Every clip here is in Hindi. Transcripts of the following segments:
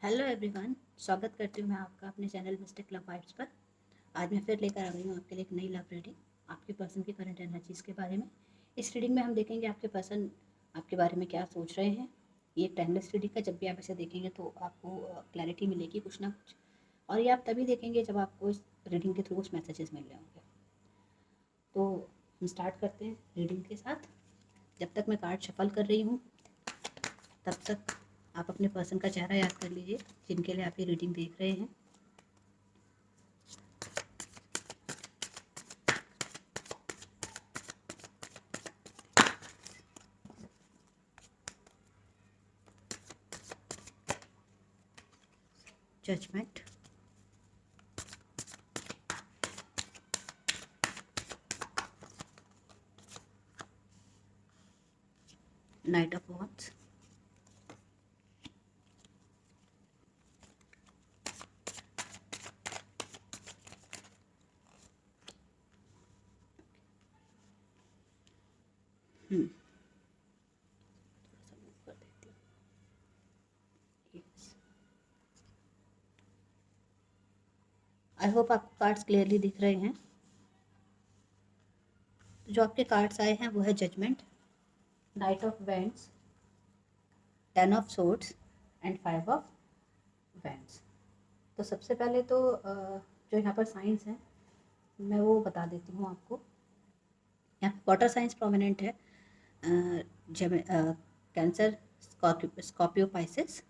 हेलो एवरीवन, स्वागत करती हूँ मैं आपका अपने चैनल मिस्टेक लव वाइब्स पर। आज मैं फिर लेकर आ गई हूँ आपके लिए एक नई लव रीडिंग, आपके पर्सन की करंट एनर्जीज़ के बारे में। इस रीडिंग में हम देखेंगे आपके पर्सन आपके बारे में क्या सोच रहे हैं। ये एक टाइमलेस रीडिंग है, जब भी आप इसे देखेंगे तो आपको क्लैरिटी मिलेगी कुछ ना कुछ। और ये आप तभी देखेंगे जब आपको इस रीडिंग के थ्रू कुछ मैसेजेस मिल रहे होंगे। तो हम स्टार्ट करते हैं रीडिंग के साथ। जब तक मैं कार्ड शफल कर रही हूँ तब तक आप अपने पर्सन का चेहरा याद कर लीजिए जिनके लिए आप ये रीडिंग देख रहे हैं। Judgement, knight of wands, I hope आपको कार्ड्स क्लियरली दिख रहे हैं। जो आपके कार्ड्स आए हैं वो है judgement, knight of wands, 10 of swords and 5 of wands. तो सबसे पहले तो जो यहाँ पर साइंस हैं मैं वो बता देती हूँ आपको। यहाँ वाटर साइंस प्रोमिनेंट है, जब cancer, Scorpio Pisces,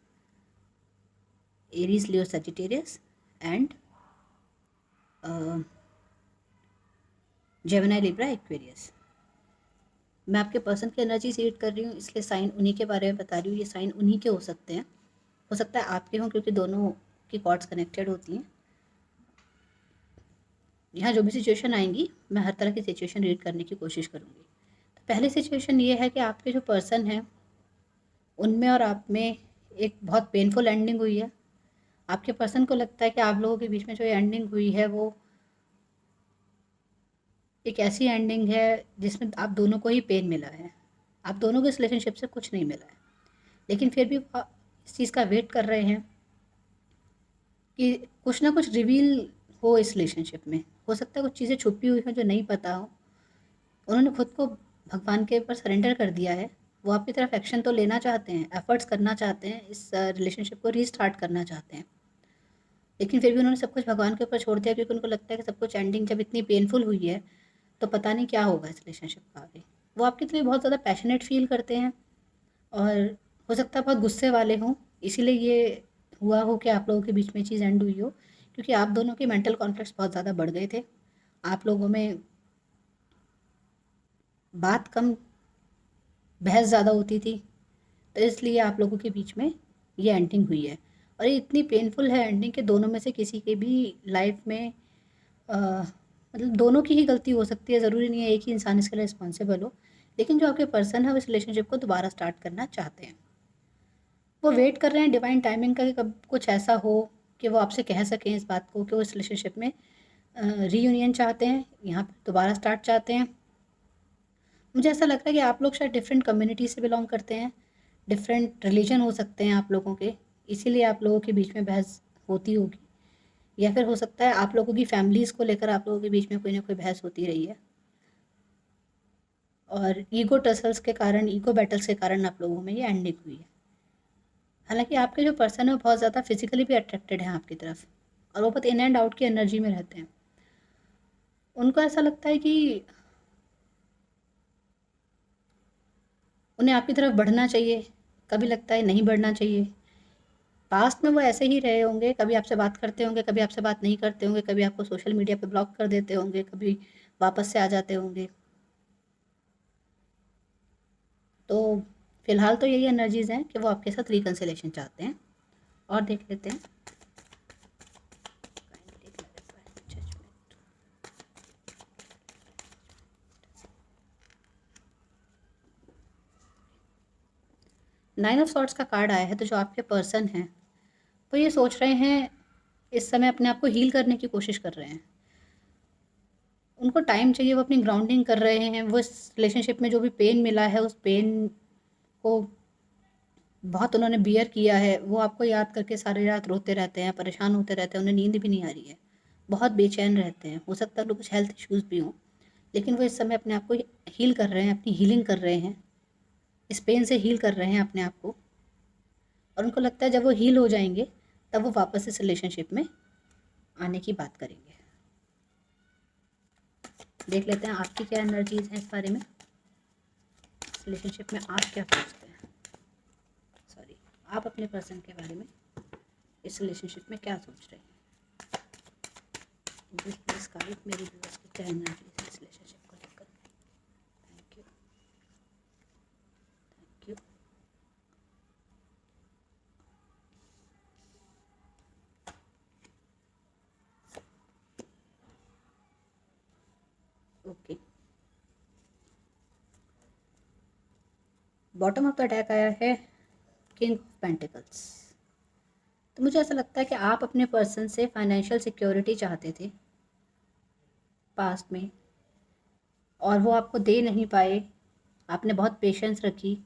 Aries Leo Sagittarius and Gemini Libra Aquarius. मैं आपके पर्सन की एनर्जी से रीड कर रही हूँ, इसलिए साइन उन्हीं के बारे में बता रही हूँ। ये साइन उन्हीं के हो सकते हैं, हो सकता है आपके हों, क्योंकि दोनों की कॉर्ड्स कनेक्टेड होती हैं। यहाँ जो भी सिचुएशन आएंगी मैं हर तरह की सिचुएशन रीड करने की कोशिश करूँगी। तो पहली सिचुएशन ये है कि आपके जो पर्सन हैं उनमें और आप में एक बहुत पेनफुल एंडिंग हुई है। आपके पर्सन को लगता है कि आप लोगों के बीच में जो एंडिंग हुई है वो एक ऐसी एंडिंग है जिसमें आप दोनों को ही पेन मिला है। आप दोनों के इस रिलेशनशिप से कुछ नहीं मिला है, लेकिन फिर भी वो इस चीज़ का वेट कर रहे हैं कि कुछ ना कुछ रिवील हो इस रिलेशनशिप में। हो सकता है कुछ चीज़ें छुपी हुई हों जो नहीं पता हो। उन्होंने खुद को भगवान के ऊपर सरेंडर कर दिया है। वो आपकी तरफ एक्शन तो लेना चाहते हैं, एफर्ट्स करना चाहते हैं, इस रिलेशनशिप को रीस्टार्ट करना चाहते हैं, लेकिन फिर भी उन्होंने सब कुछ भगवान के ऊपर छोड़ दिया, क्योंकि उनको लगता है कि सब कुछ एंडिंग जब इतनी पेनफुल हुई है तो पता नहीं क्या होगा इस रिलेशनशिप का आगे। वो आपकी तरफ बहुत ज़्यादा पैशनेट फील करते हैं और हो सकता है बहुत गुस्से वाले हों, इसीलिए ये हुआ हो कि आप लोगों के बीच में चीज़ एंड हुई हो, क्योंकि आप दोनों के मेंटल कॉन्फ्लिक्ट्स बहुत ज़्यादा बढ़ गए थे। आप लोगों में बात कम, बहस ज़्यादा होती थी, तो इसलिए आप लोगों के बीच में ये एंडिंग हुई है। और ये इतनी पेनफुल है एंडिंग कि दोनों में से किसी के भी लाइफ में मतलब दोनों की ही गलती हो सकती है, ज़रूरी नहीं है एक ही इंसान इसके लिए रिस्पॉन्सिबल हो। लेकिन जो आपके पर्सन है वो इस रिलेशनशिप को दोबारा स्टार्ट करना चाहते हैं। वो वेट कर रहे हैं डिवाइन टाइमिंग का कि कब कुछ ऐसा हो कि वो आपसे कह सकें इस बात को कि वो इस रिलेशनशिप में रीयूनियन चाहते हैं, यहाँ पर दोबारा स्टार्ट चाहते हैं। मुझे ऐसा लगता है कि आप लोग शायद डिफरेंट कम्युनिटी से बिलोंग करते हैं, डिफरेंट रिलीजन हो सकते हैं आप लोगों के, इसीलिए आप लोगों के बीच में बहस होती होगी। या फिर हो सकता है आप लोगों की फैमिलीज़ को लेकर आप लोगों के बीच में कोई ना कोई बहस होती रही है, और ईगो टसल्स के कारण, ईगो बैटल्स के कारण आप लोगों में ये एंडिंग हुई है। हालांकि आपके जो पर्सन है वो बहुत ज़्यादा फिजिकली भी अट्रैक्टेड हैं आपकी तरफ, और वो बहुत इन एंड आउट की एनर्जी में रहते हैं। उनको ऐसा लगता है कि उन्हें आपकी तरफ बढ़ना चाहिए, कभी लगता है नहीं बढ़ना चाहिए। पास्ट में वो ऐसे ही रहे होंगे, कभी आपसे बात करते होंगे, कभी आपसे बात नहीं करते होंगे, कभी आपको सोशल मीडिया पे ब्लॉक कर देते होंगे, कभी वापस से आ जाते होंगे। तो फिलहाल तो यही एनर्जीज़ हैं कि वो आपके साथ रिकन्सिलेशन चाहते हैं। और देख लेते हैं। नाइन ऑफ सॉर्ट्स का कार्ड आया है, तो जो आपके पर्सन हैं वो ये सोच रहे हैं, इस समय अपने आप को हील करने की कोशिश कर रहे हैं। उनको टाइम चाहिए, वो अपनी ग्राउंडिंग कर रहे हैं। वो इस रिलेशनशिप में जो भी पेन मिला है उस पेन को बहुत उन्होंने बियर किया है, वो आपको याद करके सारी रात रोते रहते हैं, परेशान होते रहते हैं, उन्हें नींद भी नहीं आ रही है, बहुत बेचैन रहते हैं। हो सकता है उनको कुछ हेल्थ इश्यूज़ भी हों, लेकिन वो इस समय अपने आप को हील कर रहे हैं, अपनी हीलिंग कर रहे हैं, इस पेन से हील कर रहे हैं अपने आप को। और उनको लगता है जब वो हील हो जाएंगे तब वो वापस इस रिलेशनशिप में आने की बात करेंगे। देख लेते हैं आपकी क्या एनर्जीज हैं इस बारे में, इस रिलेशनशिप में आप क्या सोचते हैं, सॉरी, आप अपने पर्सन के बारे में इस रिलेशनशिप में क्या सोच रहे हैं। प्लीज गाइड मेरी व्यूअर्स की क्या एनर्जीज है इस रिलेशनशिप को लेकर। Thank you, thank you. Okay, bottom of the deck आया है किंग ऑफ पेंटिकल्स। तो मुझे ऐसा लगता है कि आप अपने पर्सन से फाइनेंशियल सिक्योरिटी चाहते थे पास्ट में, और वो आपको दे नहीं पाए। आपने बहुत पेशेंस रखी,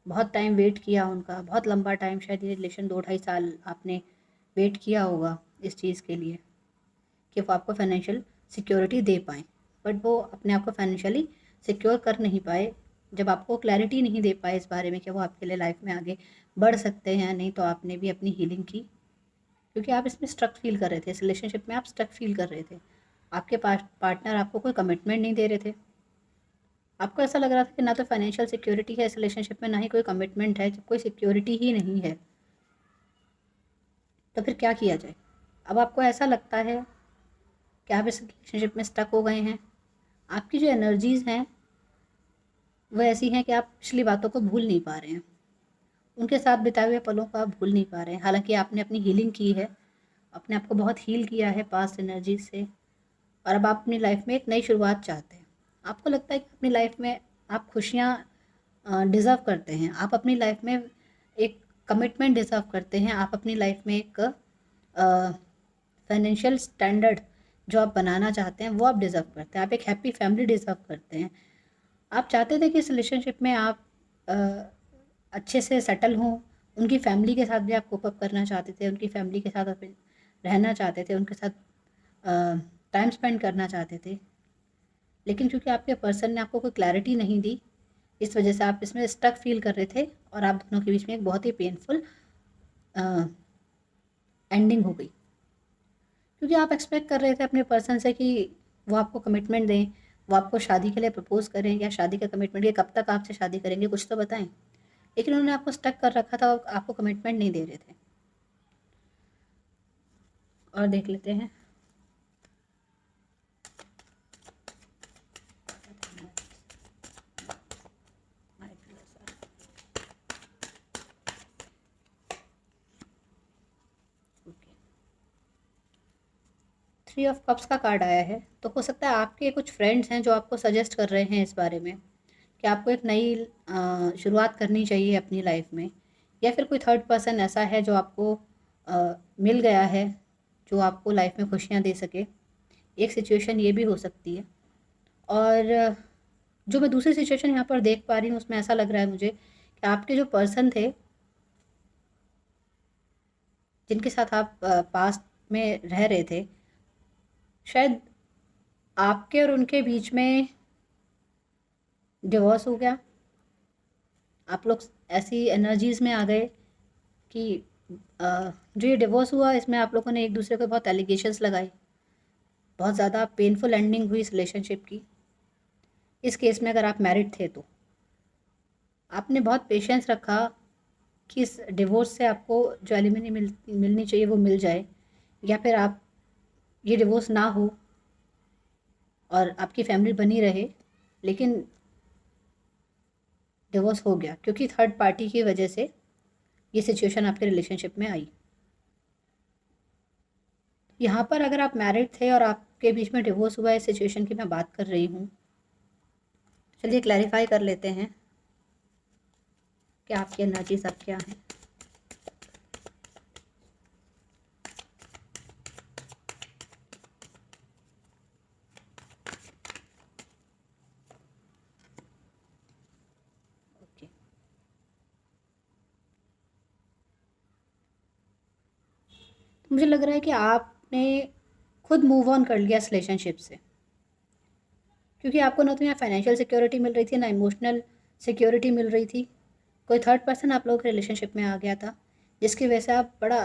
बहुत टाइम वेट किया उनका, बहुत लंबा टाइम, शायद ये रिलेशन 2-2.5 साल आपने वेट किया होगा इस चीज़ के लिए कि वो आपको फाइनेंशियल सिक्योरिटी दे पाएँ। बट वो अपने आप को फाइनेंशियली सिक्योर कर नहीं पाए, जब आपको क्लैरिटी नहीं दे पाए इस बारे में कि वो आपके लिए लाइफ में आगे बढ़ सकते हैं या नहीं, तो आपने भी अपनी हीलिंग की, क्योंकि आप इसमें स्ट्रक फील कर रहे थे, इस रिलेशनशिप में आप स्ट्रक फील कर रहे थे। आपके पार्टनर आपको कोई कमिटमेंट नहीं दे रहे थे। आपको ऐसा लग रहा था कि ना तो फाइनेंशियल सिक्योरिटी है इस रिलेशनशिप में, ना ही कोई कमिटमेंट है, जब कोई सिक्योरिटी ही नहीं है तो फिर क्या किया जाए। अब आपको ऐसा लगता है कि आप इस रिलेशनशिप में स्टक हो गए हैं। आपकी जो एनर्जीज़ हैं वो ऐसी हैं कि आप पिछली बातों को भूल नहीं पा रहे हैं, उनके साथ बिताए हुए पलों को आप भूल नहीं पा रहे हैं। हालांकि आपने अपनी हीलिंग की है, अपने आप को बहुत हील किया है पास्ट एनर्जीज से, और अब आप अपनी लाइफ में एक नई शुरुआत चाहते हैं। आपको लगता है कि अपनी लाइफ में आप खुशियाँ डिज़र्व करते हैं, आप अपनी लाइफ में एक कमिटमेंट डिज़र्व करते हैं, आप अपनी लाइफ में एक फाइनेंशियल स्टैंडर्ड जो आप बनाना चाहते हैं वो आप डिज़र्व करते हैं, आप एक हैप्पी फैमिली डिज़र्व करते हैं। आप चाहते थे कि इस रिलेशनशिप में आप अ, अच्छे से सेटल हों, उनकी फैमिली के साथ भी आप कोप अप करना चाहते थे, उनकी फैमिली के साथ आप रहना चाहते थे, उनके साथ टाइम स्पेंड करना चाहते थे। लेकिन क्योंकि आपके पर्सन ने आपको कोई क्लैरिटी नहीं दी, इस वजह से आप इसमें स्टक फील कर रहे थे, और आप दोनों के बीच में एक बहुत ही पेनफुल एंडिंग हो गई। क्योंकि आप एक्सपेक्ट कर रहे थे अपने पर्सन से कि वो आपको कमिटमेंट दें, वो आपको शादी के लिए प्रपोज करें, या शादी का कमिटमेंट, ये कब तक आपसे शादी करेंगे, कुछ तो बताएं। लेकिन उन्होंने आपको स्टक कर रखा था और आपको कमिटमेंट नहीं दे रहे थे। और देख लेते हैं थ्री ऑफ कप्स का कार्ड आया है। तो हो सकता है आपके कुछ फ्रेंड्स हैं जो आपको सजेस्ट कर रहे हैं इस बारे में कि आपको एक नई शुरुआत करनी चाहिए अपनी लाइफ में, या फिर कोई थर्ड पर्सन ऐसा है जो आपको मिल गया है जो आपको लाइफ में खुशियाँ दे सके। एक सिचुएशन ये भी हो सकती है। और जो मैं दूसरी सिचुएशन यहाँ पर देख पा रही हूँ उसमें ऐसा लग रहा है मुझे कि आपके जो पर्सन थे जिनके साथ आप पास्ट में रह रहे थे, शायद आपके और उनके बीच में डिवोर्स हो गया। आप लोग ऐसी एनर्जीज़ में आ गए कि जो ये डिवोर्स हुआ इसमें आप लोगों ने एक दूसरे को बहुत एलिगेशंस लगाए, बहुत ज़्यादा पेनफुल एंडिंग हुई इस रिलेशनशिप की। इस केस में अगर आप मैरिड थे तो आपने बहुत पेशेंस रखा कि इस डिवोर्स से आपको जो एलिमनी मिलनी चाहिए वो मिल जाए, या फिर आप ये डिवोर्स ना हो और आपकी फैमिली बनी रहे। लेकिन डिवोर्स हो गया क्योंकि थर्ड पार्टी की वजह से ये सिचुएशन आपके रिलेशनशिप में आई। यहाँ पर अगर आप मैरिड थे और आपके बीच में डिवोर्स हुआ, इस सिचुएशन की मैं बात कर रही हूँ। चलिए क्लैरिफाई कर लेते हैं कि आपकी एनर्जीज अब क्या हैं। ओके, मुझे लग रहा है कि आपने खुद मूव ऑन कर लिया इस रिलेशनशिप से, क्योंकि आपको ना तो यहाँ फाइनेंशियल सिक्योरिटी मिल रही थी, ना इमोशनल सिक्योरिटी मिल रही थी। कोई थर्ड पर्सन आप लोगों के रिलेशनशिप में आ गया था, जिसकी वजह से आप बड़ा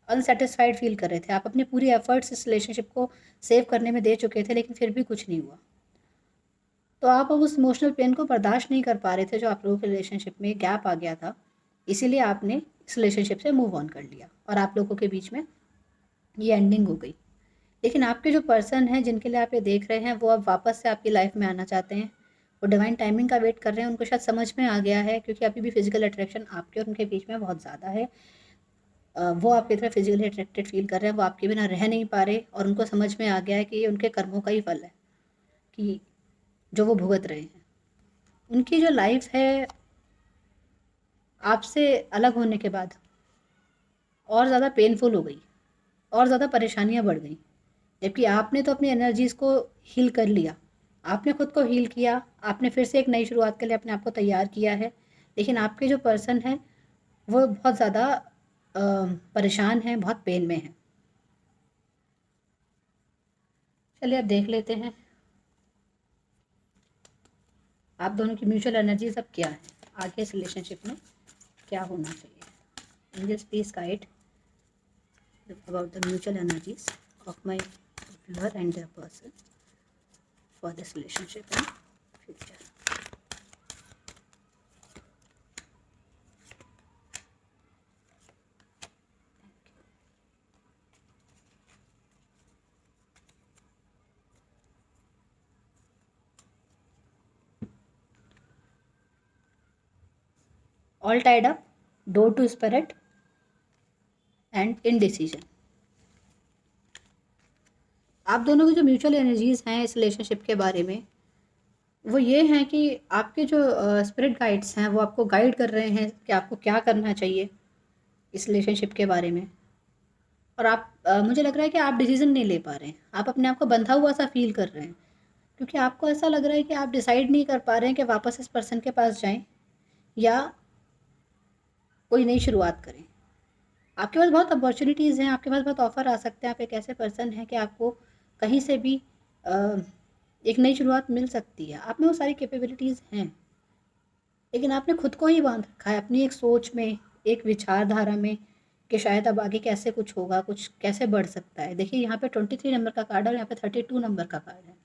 अनसेटिस्फाइड फील कर रहे थे। आप अपनी पूरी एफर्ट्स इस रिलेशनशिप को सेव करने में दे चुके थे, लेकिन फिर भी कुछ नहीं हुआ। तो आप अब उस इमोशनल पेन को बर्दाश्त नहीं कर पा रहे थे जो आप लोगों के रिलेशनशिप में गैप आ गया था, इसीलिए आपने इस रिलेशनशिप से मूव ऑन कर लिया और आप लोगों के बीच में ये एंडिंग हो गई। लेकिन आपके जो पर्सन हैं जिनके लिए आप ये देख रहे हैं, वो अब वापस से आपकी लाइफ में आना चाहते हैं। वो डिवाइन टाइमिंग का वेट कर रहे हैं। उनको शायद समझ में आ गया है, क्योंकि अभी भी फिजिकल अट्रैक्शन आपके और उनके बीच में बहुत ज़्यादा है। वो आपकी तरफ फिजिकली अट्रैक्टेड फील कर रहे हैं, वो आपके बिना रह नहीं पा रहे, और उनको समझ में आ गया है कि ये उनके कर्मों का ही फल है कि जो वो भुगत रहे हैं। उनकी जो लाइफ है आपसे अलग होने के बाद और ज़्यादा पेनफुल हो गई, और ज़्यादा परेशानियाँ बढ़ गई। जबकि आपने तो अपनी एनर्जीज़ को हील कर लिया, आपने खुद को हील किया, आपने फिर से एक नई शुरुआत के लिए अपने आप को तैयार किया है। लेकिन आपके जो पर्सन हैं वो बहुत ज़्यादा परेशान हैं, बहुत पेन में हैं। चलिए अब देख लेते हैं आप दोनों की म्यूचुअल एनर्जीज अब क्या है, आगे इस रिलेशनशिप में क्या होना चाहिए। Angels please guide about the mutual energies of my viewer and their person for this relationship in future. All tied up, door to spirit and indecision. आप दोनों की जो म्यूचुअल एनर्जीज हैं इस रिलेशनशिप के बारे में, वो ये हैं कि आपके जो स्पिरिट गाइड्स हैं वो आपको गाइड कर रहे हैं कि आपको क्या करना चाहिए इस रिलेशनशिप के बारे में। और आप मुझे लग रहा है कि आप डिसीजन नहीं ले पा रहे हैं, आप अपने आप को बंधा हुआ सा फील कर रहे हैं, क्योंकि आपको ऐसा लग रहा है कि आप डिसाइड नहीं कर पा रहे हैं कि वापस इस पर्सन के पास जाएं या कोई नई शुरुआत करें। आपके पास बहुत अपॉर्चुनिटीज़ हैं, आपके पास बहुत ऑफ़र आ सकते हैं। आप एक ऐसे पर्सन हैं कि आपको कहीं से भी अ, एक नई शुरुआत मिल सकती है, आप में वो सारी कैपेबिलिटीज़ हैं। लेकिन आपने खुद को ही बांध रखा है अपनी एक सोच में, एक विचारधारा में, कि शायद अब आगे कैसे कुछ होगा, कुछ कैसे बढ़ सकता है। देखिए यहाँ पे 23 नंबर का कार्ड है और यहाँ पे 32 नंबर का कार्ड है।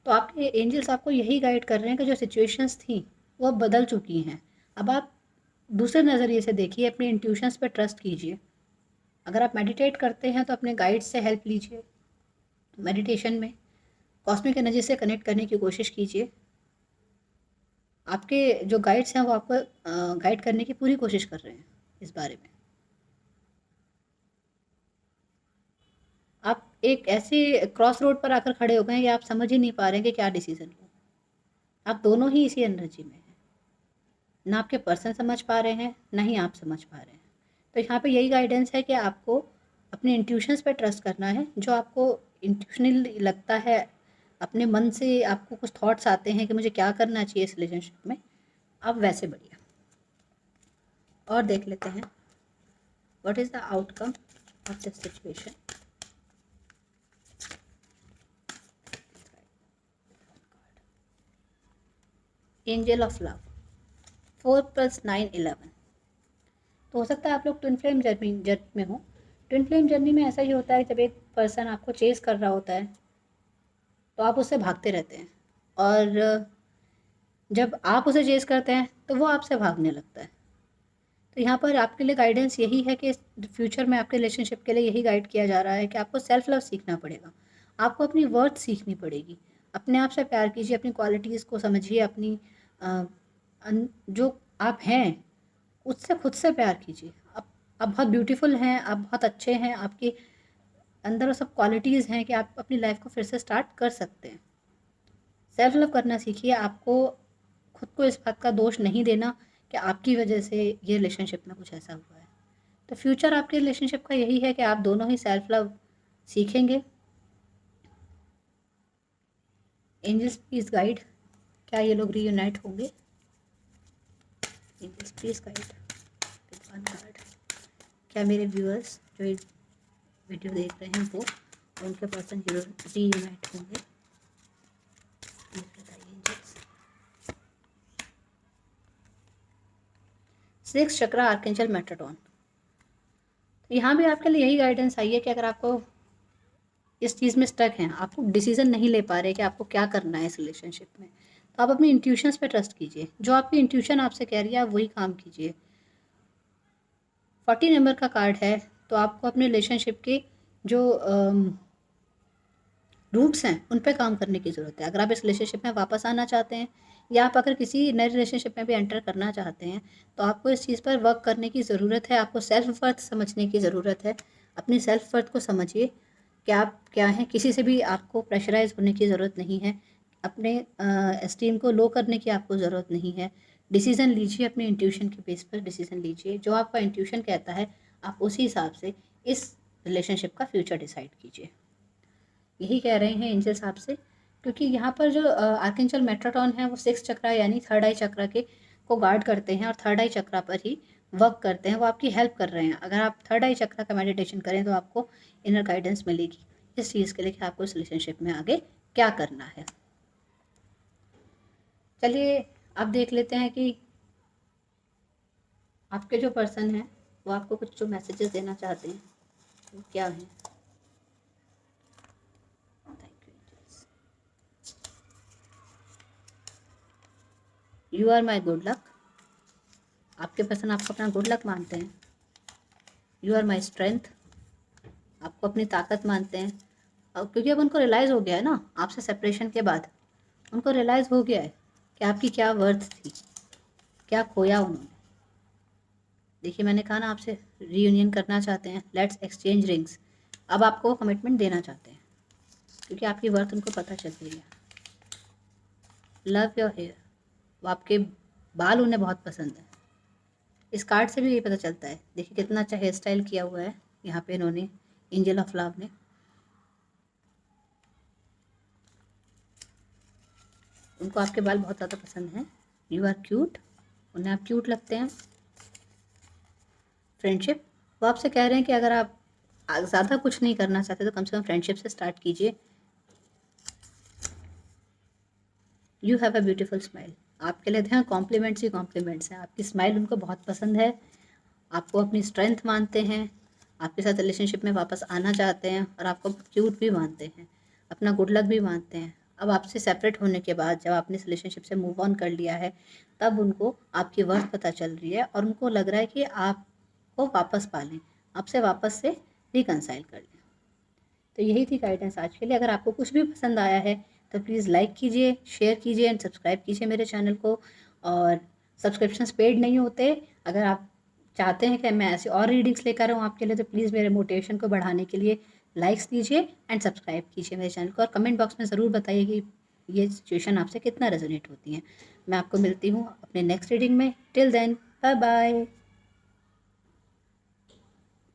तो आपके एंजल्स आपको यही गाइड कर रहे हैं कि जो सिचुएशंस थी वो अब बदल चुकी हैं। अब आप दूसरे नज़रिए से देखिए, अपने इंट्यूशंस पे ट्रस्ट कीजिए। अगर आप मेडिटेट करते हैं तो अपने गाइड्स से हेल्प लीजिए। मेडिटेशन में कॉस्मिक एनर्जी से कनेक्ट करने की कोशिश कीजिए। आपके जो गाइड्स हैं वो आपको गाइड करने की पूरी कोशिश कर रहे हैं इस बारे में। आप एक ऐसे क्रॉस रोड पर आकर खड़े हो गए हैं कि आप समझ ही नहीं पा रहे हैं कि क्या डिसीज़न लो। आप दोनों ही इसी एनर्जी में हैं, ना आपके पर्सन समझ पा रहे हैं, ना ही आप समझ पा रहे हैं। तो यहाँ पे यही गाइडेंस है कि आपको अपने इंट्यूशंस पे ट्रस्ट करना है। जो आपको इंट्यूशनली लगता है, अपने मन से आपको कुछ थॉट्स आते हैं कि मुझे क्या करना चाहिए इस रिलेशनशिप में, आप वैसे बढ़िए। और देख लेते हैं what is the outcome of this situation. Angel of love, 4 + 9 11। तो हो सकता है आप लोग ट्विन फ्लेम जर्नी में हो। ट्विन फ्लेम जर्नी में ऐसा ही होता है, जब एक पर्सन आपको चेस कर रहा होता है तो आप उससे भागते रहते हैं, और जब आप उसे चेस करते हैं तो वो आपसे भागने लगता है। तो यहाँ पर आपके लिए गाइडेंस यही है कि फ्यूचर में आपके रिलेशनशिप के लिए यही गाइड किया जा रहा है कि आपको सेल्फ लव सीखना पड़ेगा। आपको अपनी वर्थ सीखनी पड़ेगी। अपने आप से प्यार कीजिए, अपनी क्वालिटीज़ को समझिए, अपनी जो आप हैं उससे खुद से प्यार कीजिए। आप बहुत ब्यूटीफुल हैं, आप बहुत अच्छे हैं, आपके अंदर वो सब क्वालिटीज़ हैं कि आप अपनी लाइफ को फिर से स्टार्ट कर सकते हैं। सेल्फ लव करना सीखिए। आपको खुद को इस बात का दोष नहीं देना कि आपकी वजह से ये रिलेशनशिप में कुछ ऐसा हुआ है। तो फ्यूचर आपके रिलेशनशिप का यही है कि आप दोनों ही सेल्फ लव सीखेंगे। एंजल्स प्लीज गाइड, क्या ये लोग रीयूनाइट होंगे? Please guide with one card. क्या मेरे व्यूअर्स जो वीडियो देख रहे हैं वो और उनके पर्सन रीयूनाइट होंगे। सिक्स चक्रा आर्केंजल मेट्रोडॉन। यहाँ भी आपके लिए यही गाइडेंस आई है कि अगर आपको इस चीज़ में स्टक हैं, आपको डिसीजन नहीं ले पा रहे कि आपको क्या करना है इस रिलेशनशिप में, तो आप अपनी इंट्यूशंस पे ट्रस्ट कीजिए। जो आपकी इंट्यूशन आपसे कह रही है आप वही काम कीजिए। 40 नंबर का कार्ड है, तो आपको अपने रिलेशनशिप के जो रूट्स हैं उन पे काम करने की ज़रूरत है। अगर आप इस रिलेशनशिप में वापस आना चाहते हैं या आप अगर किसी नए रिलेशनशिप में भी एंटर करना चाहते हैं, तो आपको इस चीज़ पर वर्क करने की ज़रूरत है। आपको सेल्फ वर्थ समझने की ज़रूरत है। अपनी सेल्फ वर्थ को समझिए कि आप क्या हैं। किसी से भी आपको प्रेशराइज होने की ज़रूरत नहीं है। अपने एस्टीम को लो करने की आपको ज़रूरत नहीं है। डिसीज़न लीजिए, अपने इंट्यूशन के बेस पर डिसीज़न लीजिए। जो आपका इंट्यूशन कहता है आप उसी हिसाब से इस रिलेशनशिप का फ्यूचर डिसाइड कीजिए। यही कह रहे हैं एंजल्स आपसे, क्योंकि यहाँ पर जो आर्केंजल मेट्रोटॉन है वो 6 चक्रा यानी थर्ड आई चक्रा के को गार्ड करते हैं और थर्ड आई चक्रा पर ही वर्क करते हैं। वो आपकी हेल्प कर रहे हैं। अगर आप थर्ड आई चक्रा का मेडिटेशन करें तो आपको इनर गाइडेंस मिलेगी इस चीज़ के लिए कि आपको इस रिलेशनशिप में आगे क्या करना है। चलिए अब देख लेते हैं कि आपके जो पर्सन हैं वो आपको कुछ जो मैसेजेस देना चाहते हैं वो क्या हैं। You are my good luck. आपके पर्सन आपको अपना गुड लक मानते हैं। You are my strength. आपको अपनी ताकत मानते हैं। और क्योंकि अब उनको रियलाइज़ हो गया है ना, आपसे सेपरेशन के बाद उनको रियलाइज़ हो गया है कि आपकी क्या वर्थ थी, क्या खोया उन्होंने। देखिए मैंने कहा ना आपसे रीयूनियन करना चाहते हैं। Let's exchange rings. अब आपको वो कमिटमेंट देना चाहते हैं क्योंकि आपकी वर्थ उनको पता चल गई है। Love your hair. वो आपके बाल उन्हें बहुत पसंद है। इस कार्ड से भी यही पता चलता है। देखिए कितना अच्छा हेयर स्टाइल किया हुआ है यहाँ पे इन्होंने, एंजल ऑफ लव ने। उनको आपके बाल बहुत ज़्यादा पसंद हैं। You are cute. उन्हें आप क्यूट लगते हैं। फ्रेंडशिप। वो आपसे कह रहे हैं कि अगर आप ज़्यादा कुछ नहीं करना चाहते तो कम से कम फ्रेंडशिप से स्टार्ट कीजिए। You have a beautiful smile. आपके लिए ध्यान कॉम्प्लीमेंट्स ही कॉम्प्लीमेंट्स हैं। आपकी स्माइल उनको बहुत पसंद है। आपको अपनी स्ट्रेंथ मानते हैं। आपके साथ रिलेशनशिप में वापस आना चाहते हैं और आपको क्यूट भी मानते हैं। अपना गुड लक भी मानते हैं। अब आपसे सेपरेट होने के बाद जब आपने इस रिलेशनशिप से मूव ऑन कर लिया है तब उनको आपकी वर्थ पता चल रही है और उनको लग रहा है कि आपको वापस पा लें, आपसे वापस से रिकनसाइल कर लें। तो यही थी गाइडेंस आज के लिए। अगर आपको कुछ भी पसंद आया है तो प्लीज़ लाइक कीजिए, शेयर कीजिए एंड सब्सक्राइब कीजिए मेरे चैनल को। और सब्सक्रिप्शंस पेड नहीं होते। अगर आप चाहते हैं कि मैं ऐसे और रीडिंग्स लेकर आऊँ आपके लिए तो प्लीज़ मेरे मोटिवेशन को बढ़ाने के लिए लाइक्स दीजिए एंड सब्सक्राइब कीजिए मेरे चैनल को। और कमेंट बॉक्स में ज़रूर बताइए कि ये सिचुएशन आपसे कितना रेजोनेट होती है। मैं आपको मिलती हूँ अपने नेक्स्ट रीडिंग में। Till then bye bye.